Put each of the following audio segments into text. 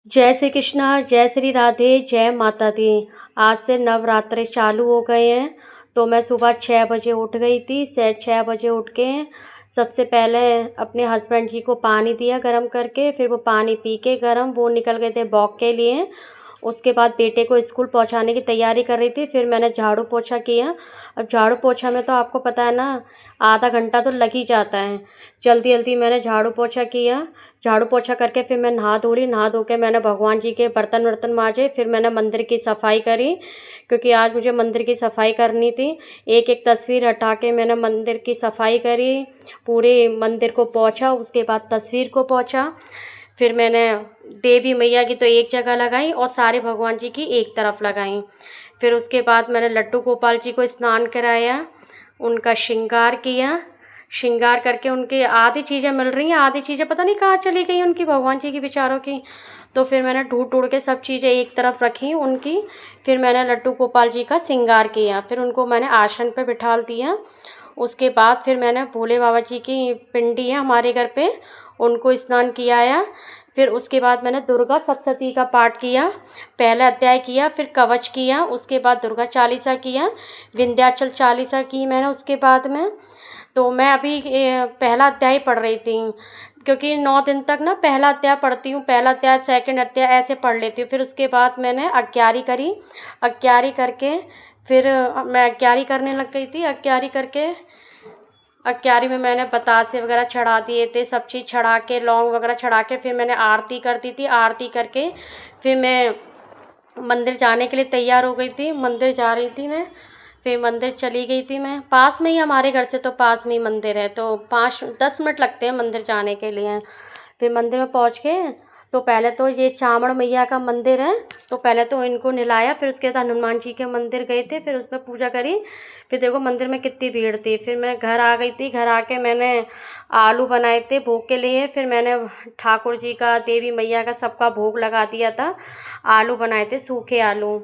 जय श्री कृष्णा, जय श्री राधे, जय माता दी। आज से नवरात्रे चालू हो गए हैं। तो मैं सुबह 6 बजे उठ गई थी। से 6 बजे उठ के सबसे पहले अपने हस्बैंड जी को पानी दिया गरम करके, फिर वो पानी पी के गरम वो निकल गए थे वॉक के लिए। उसके बाद बेटे को स्कूल पहुंचाने की तैयारी कर रही थी। फिर मैंने झाड़ू पोछा किया। अब झाड़ू पोछा में तो आपको पता है ना, आधा घंटा तो लग ही जाता है। जल्दी जल्दी मैंने झाड़ू पोछा किया। झाड़ू पोछा करके फिर मैं नहा धो ली। नहा धो के मैंने भगवान जी के बर्तन वर्तन मांजे। फिर मैंने मंदिर की सफाई करी, क्योंकि आज मुझे मंदिर की सफाई करनी थी। एक एक तस्वीर हटा के मैंने मंदिर की सफाई करी, पूरे मंदिर को पोंछा। उसके बाद तस्वीर को पोंछा। फिर मैंने देवी मैया की तो एक जगह लगाई और सारे भगवान जी की एक तरफ लगाई। फिर उसके बाद मैंने लड्डू गोपाल जी को स्नान कराया, उनका श्रृंगार किया। श्रृंगार करके उनकी आधी चीज़ें मिल रही हैं, आधी चीज़ें पता नहीं कहाँ चली गई उनकी, भगवान जी की बेचारों की। तो फिर मैंने ढूंढ ढूंढ के सब चीज़ें एक तरफ रखी उनकी। फिर मैंने लड्डू गोपाल जी का श्रृंगार किया। फिर उनको मैंने आसन पे बिठा दिया। उसके बाद फिर मैंने भोले बाबा जी की पिंडी है हमारे घर पे, उनको स्नान किया। फिर उसके बाद मैंने दुर्गा सप्तशती का पाठ किया। पहला अध्याय किया, फिर कवच किया, उसके बाद दुर्गा चालीसा किया, विंध्याचल चालीसा की मैंने उसके बाद में। तो मैं अभी पहला अध्याय पढ़ रही थी, क्योंकि 9 दिन तक ना पहला अध्याय पढ़ती हूँ, पहला अध्याय सेकंड अध्याय ऐसे पढ़ लेती हूँ। फिर उसके बाद मैंने अग्यारी करी। अग्यारी करके फिर मैं अग्यारी करने लग गई थी। अग्यारी करके अग्यारी में मैंने बतासे वगैरह चढ़ा दिए थे, सब चीज़ चढ़ा के, लौंग वगैरह चढ़ा के फिर मैंने आरती करती थी। आरती करके फिर मैं मंदिर जाने के लिए तैयार हो गई थी। मंदिर जा रही थी मैं, फिर मंदिर चली गई थी मैं। पास में ही, हमारे घर से तो पास में ही मंदिर है, तो 5-10 मिनट लगते हैं मंदिर जाने के लिए। फिर मंदिर में पहुंच के तो पहले तो ये चामड़ मैया का मंदिर है, तो पहले तो इनको नहलाया। फिर उसके बाद हनुमान जी के मंदिर गए थे, फिर उसमें पूजा करी। फिर देखो मंदिर में कितनी भीड़ थी। फिर मैं घर आ गई थी। घर आके मैंने आलू बनाए थे भोग के लिए। फिर मैंने ठाकुर जी का, देवी मैया का, सबका भोग लगा दिया था। आलू बनाए थे, सूखे आलू,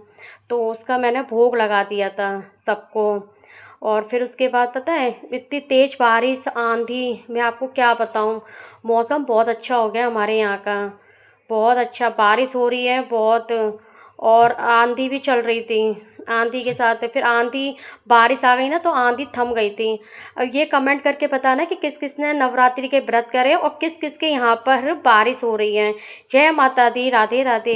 तो उसका मैंने भोग लगा दिया था सबको। और फिर उसके बाद पता है, इतनी तेज़ बारिश आंधी, मैं आपको क्या बताऊं। मौसम बहुत अच्छा हो गया हमारे यहाँ का, बहुत अच्छा बारिश हो रही है बहुत। और आंधी भी चल रही थी। आंधी के साथ फिर आंधी, बारिश आ गई ना तो आंधी थम गई थी। अब ये कमेंट करके बताना कि किस किस ने नवरात्रि के व्रत करे और किस किस के यहाँ पर बारिश हो रही है। जय माता दी, राधे राधे।